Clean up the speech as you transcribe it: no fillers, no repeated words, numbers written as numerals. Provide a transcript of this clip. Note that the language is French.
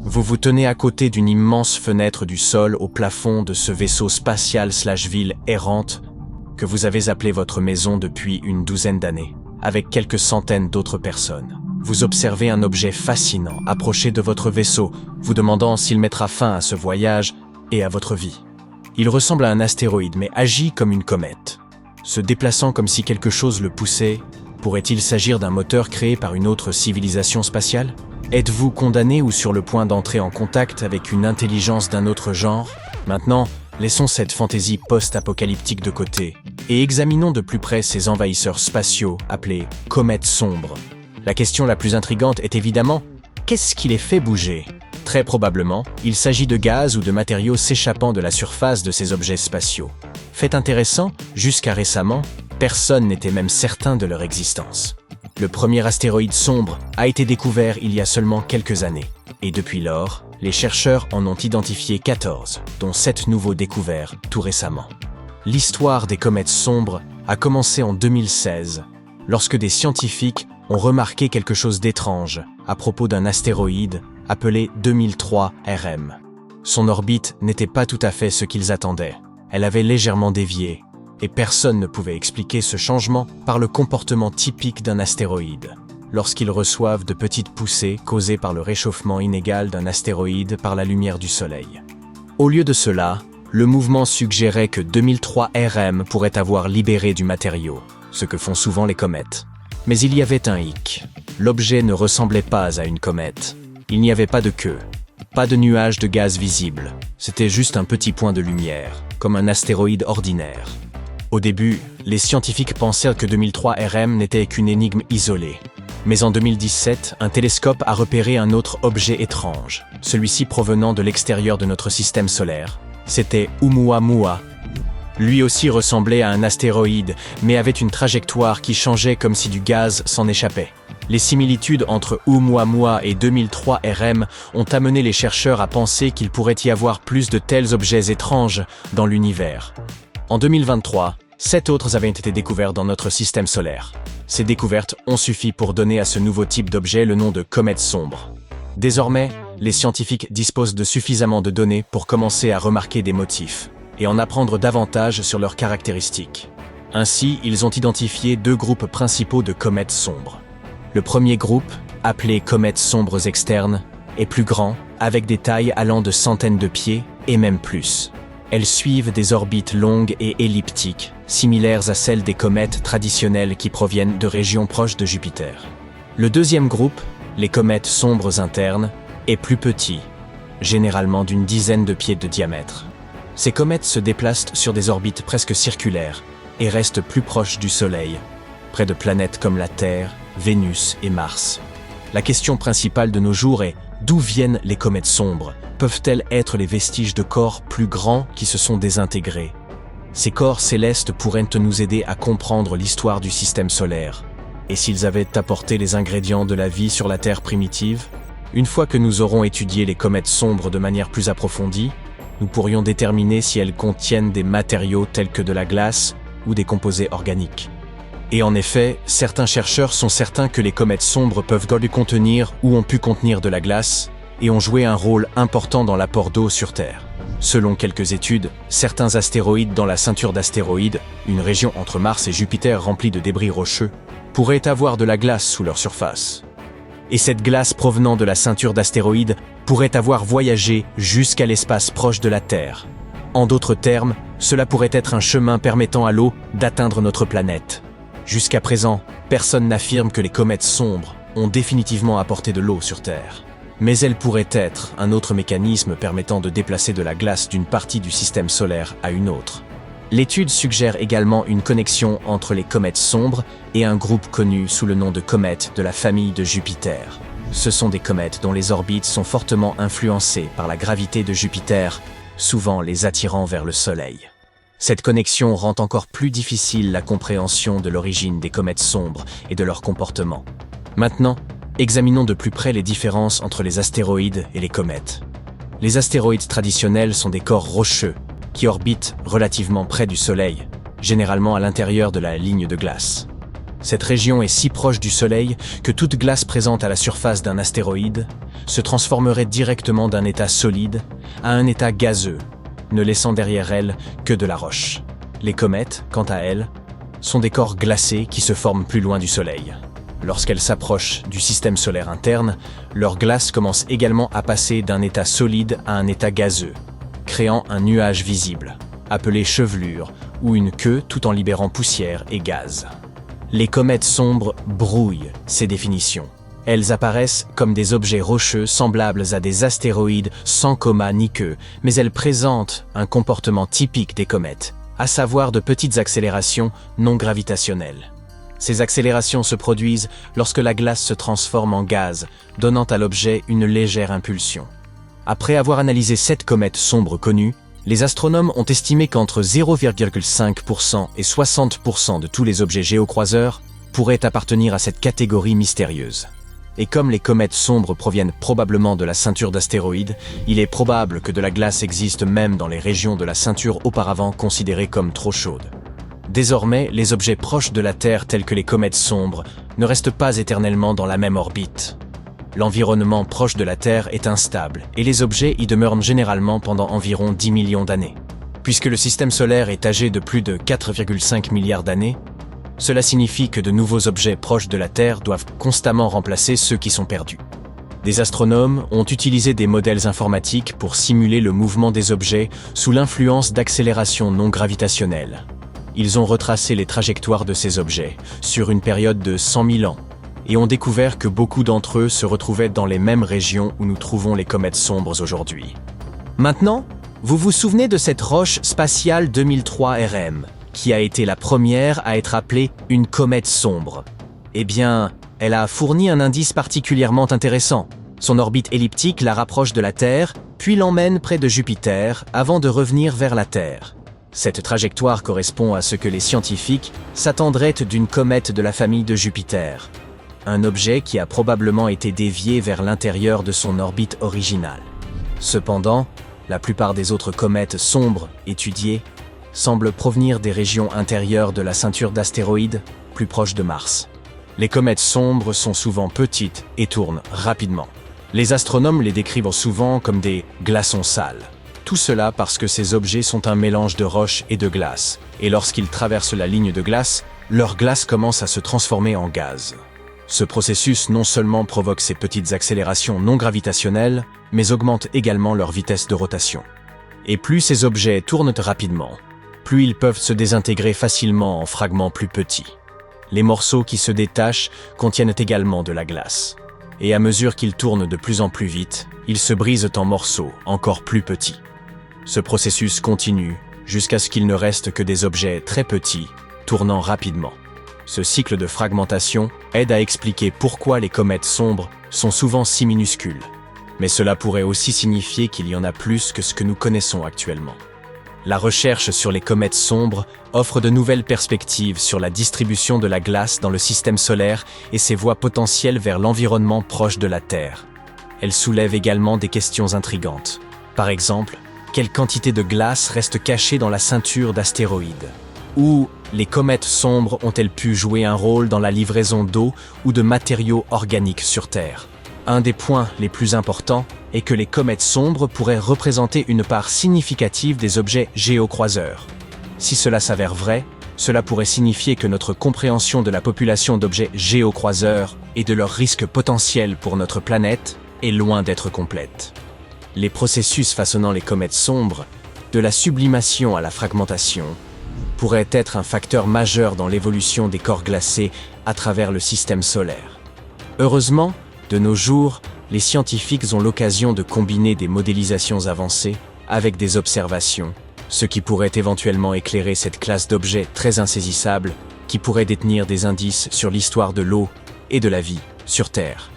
Vous vous tenez à côté d'une immense fenêtre du sol au plafond de ce vaisseau spatial/ville errante que vous avez appelé votre maison depuis une douzaine d'années, avec quelques centaines d'autres personnes. Vous observez un objet fascinant approcher de votre vaisseau, vous demandant s'il mettra fin à ce voyage et à votre vie. Il ressemble à un astéroïde mais agit comme une comète. Se déplaçant comme si quelque chose le poussait, pourrait-il s'agir d'un moteur créé par une autre civilisation spatiale ? Êtes-vous condamné ou sur le point d'entrer en contact avec une intelligence d'un autre genre ? Maintenant, laissons cette fantaisie post-apocalyptique de côté et examinons de plus près ces envahisseurs spatiaux appelés comètes sombres. La question la plus intrigante est évidemment, qu'est-ce qui les fait bouger ? Très probablement, il s'agit de gaz ou de matériaux s'échappant de la surface de ces objets spatiaux. Fait intéressant, jusqu'à récemment, personne n'était même certain de leur existence. Le premier astéroïde sombre a été découvert il y a seulement quelques années. Et depuis lors, les chercheurs en ont identifié 14, dont 7 nouveaux découverts tout récemment. L'histoire des comètes sombres a commencé en 2016, lorsque des scientifiques ont remarqué quelque chose d'étrange à propos d'un astéroïde appelé 2003 RM. Son orbite n'était pas tout à fait ce qu'ils attendaient. Elle avait légèrement dévié, et personne ne pouvait expliquer ce changement par le comportement typique d'un astéroïde, lorsqu'ils reçoivent de petites poussées causées par le réchauffement inégal d'un astéroïde par la lumière du Soleil. Au lieu de cela, le mouvement suggérait que 2003 RM pourrait avoir libéré du matériau, ce que font souvent les comètes. Mais il y avait un hic. L'objet ne ressemblait pas à une comète. Il n'y avait pas de queue, pas de nuage de gaz visible. C'était juste un petit point de lumière, comme un astéroïde ordinaire. Au début, les scientifiques pensaient que 2003 RM n'était qu'une énigme isolée. Mais en 2017, un télescope a repéré un autre objet étrange, celui-ci provenant de l'extérieur de notre système solaire. C'était Oumuamua. Lui aussi ressemblait à un astéroïde, mais avait une trajectoire qui changeait comme si du gaz s'en échappait. Les similitudes entre Oumuamua et 2003 RM ont amené les chercheurs à penser qu'il pourrait y avoir plus de tels objets étranges dans l'univers. En 2023, 7 autres avaient été découverts dans notre système solaire. Ces découvertes ont suffi pour donner à ce nouveau type d'objet le nom de comète sombre. Désormais, les scientifiques disposent de suffisamment de données pour commencer à remarquer des motifs et en apprendre davantage sur leurs caractéristiques. Ainsi, ils ont identifié 2 groupes principaux de comètes sombres. Le premier groupe, appelé comètes sombres externes, est plus grand, avec des tailles allant de centaines de pieds et même plus. Elles suivent des orbites longues et elliptiques, similaires à celles des comètes traditionnelles qui proviennent de régions proches de Jupiter. Le deuxième groupe, les comètes sombres internes, est plus petit, généralement d'une dizaine de pieds de diamètre. Ces comètes se déplacent sur des orbites presque circulaires et restent plus proches du Soleil, près de planètes comme la Terre, Vénus et Mars. La question principale de nos jours est d'où viennent les comètes sombres ? Peuvent-elles être les vestiges de corps plus grands qui se sont désintégrés ? Ces corps célestes pourraient nous aider à comprendre l'histoire du système solaire. Et s'ils avaient apporté les ingrédients de la vie sur la Terre primitive ? Une fois que nous aurons étudié les comètes sombres de manière plus approfondie, nous pourrions déterminer si elles contiennent des matériaux tels que de la glace ou des composés organiques. Et en effet, certains chercheurs sont certains que les comètes sombres peuvent contenir ou ont pu contenir de la glace et ont joué un rôle important dans l'apport d'eau sur Terre. Selon quelques études, certains astéroïdes dans la ceinture d'astéroïdes, une région entre Mars et Jupiter remplie de débris rocheux, pourraient avoir de la glace sous leur surface. Et cette glace provenant de la ceinture d'astéroïdes pourrait avoir voyagé jusqu'à l'espace proche de la Terre. En d'autres termes, cela pourrait être un chemin permettant à l'eau d'atteindre notre planète. Jusqu'à présent, personne n'affirme que les comètes sombres ont définitivement apporté de l'eau sur Terre. Mais elles pourraient être un autre mécanisme permettant de déplacer de la glace d'une partie du système solaire à une autre. L'étude suggère également une connexion entre les comètes sombres et un groupe connu sous le nom de comètes de la famille de Jupiter. Ce sont des comètes dont les orbites sont fortement influencées par la gravité de Jupiter, souvent les attirant vers le Soleil. Cette connexion rend encore plus difficile la compréhension de l'origine des comètes sombres et de leur comportement. Maintenant, examinons de plus près les différences entre les astéroïdes et les comètes. Les astéroïdes traditionnels sont des corps rocheux qui orbitent relativement près du Soleil, généralement à l'intérieur de la ligne de glace. Cette région est si proche du Soleil que toute glace présente à la surface d'un astéroïde se transformerait directement d'un état solide à un état gazeux, ne laissant derrière elle que de la roche. Les comètes, quant à elles, sont des corps glacés qui se forment plus loin du Soleil. Lorsqu'elles s'approchent du système solaire interne, leur glace commence également à passer d'un état solide à un état gazeux, créant un nuage visible, appelé chevelure, ou une queue tout en libérant poussière et gaz. Les comètes sombres brouillent ces définitions. Elles apparaissent comme des objets rocheux semblables à des astéroïdes sans coma ni queue, mais elles présentent un comportement typique des comètes, à savoir de petites accélérations non gravitationnelles. Ces accélérations se produisent lorsque la glace se transforme en gaz, donnant à l'objet une légère impulsion. Après avoir analysé 7 comètes sombres connues, les astronomes ont estimé qu'entre 0,5% et 60% de tous les objets géocroiseurs pourraient appartenir à cette catégorie mystérieuse. Et comme les comètes sombres proviennent probablement de la ceinture d'astéroïdes, il est probable que de la glace existe même dans les régions de la ceinture auparavant considérées comme trop chaudes. Désormais, les objets proches de la Terre tels que les comètes sombres ne restent pas éternellement dans la même orbite. L'environnement proche de la Terre est instable et les objets y demeurent généralement pendant environ 10 millions d'années. Puisque le système solaire est âgé de plus de 4,5 milliards d'années, cela signifie que de nouveaux objets proches de la Terre doivent constamment remplacer ceux qui sont perdus. Des astronomes ont utilisé des modèles informatiques pour simuler le mouvement des objets sous l'influence d'accélérations non gravitationnelles. Ils ont retracé les trajectoires de ces objets sur une période de 100 000 ans et ont découvert que beaucoup d'entre eux se retrouvaient dans les mêmes régions où nous trouvons les comètes sombres aujourd'hui. Maintenant, vous vous souvenez de cette roche spatiale 2003 RM, qui a été la première à être appelée une comète sombre. Eh bien, elle a fourni un indice particulièrement intéressant. Son orbite elliptique la rapproche de la Terre, puis l'emmène près de Jupiter avant de revenir vers la Terre. Cette trajectoire correspond à ce que les scientifiques s'attendraient d'une comète de la famille de Jupiter. Un objet qui a probablement été dévié vers l'intérieur de son orbite originale. Cependant, la plupart des autres comètes sombres étudiées semblent provenir des régions intérieures de la ceinture d'astéroïdes, plus proches de Mars. Les comètes sombres sont souvent petites et tournent rapidement. Les astronomes les décrivent souvent comme des glaçons sales. Tout cela parce que ces objets sont un mélange de roches et de glace, et lorsqu'ils traversent la ligne de glace, leur glace commence à se transformer en gaz. Ce processus non seulement provoque ces petites accélérations non gravitationnelles, mais augmente également leur vitesse de rotation. Et plus ces objets tournent rapidement, plus ils peuvent se désintégrer facilement en fragments plus petits. Les morceaux qui se détachent contiennent également de la glace. Et à mesure qu'ils tournent de plus en plus vite, ils se brisent en morceaux encore plus petits. Ce processus continue jusqu'à ce qu'il ne reste que des objets très petits, tournant rapidement. Ce cycle de fragmentation aide à expliquer pourquoi les comètes sombres sont souvent si minuscules. Mais cela pourrait aussi signifier qu'il y en a plus que ce que nous connaissons actuellement. La recherche sur les comètes sombres offre de nouvelles perspectives sur la distribution de la glace dans le système solaire et ses voies potentielles vers l'environnement proche de la Terre. Elle soulève également des questions intrigantes. Par exemple, quelle quantité de glace reste cachée dans la ceinture d'astéroïdes ? Ou les comètes sombres ont-elles pu jouer un rôle dans la livraison d'eau ou de matériaux organiques sur Terre ? Un des points les plus importants est que les comètes sombres pourraient représenter une part significative des objets géocroiseurs. Si cela s'avère vrai, cela pourrait signifier que notre compréhension de la population d'objets géocroiseurs et de leurs risques potentiels pour notre planète est loin d'être complète. Les processus façonnant les comètes sombres, de la sublimation à la fragmentation, pourraient être un facteur majeur dans l'évolution des corps glacés à travers le système solaire. Heureusement, de nos jours, les scientifiques ont l'occasion de combiner des modélisations avancées avec des observations, ce qui pourrait éventuellement éclairer cette classe d'objets très insaisissables qui pourraient détenir des indices sur l'histoire de l'eau et de la vie sur Terre.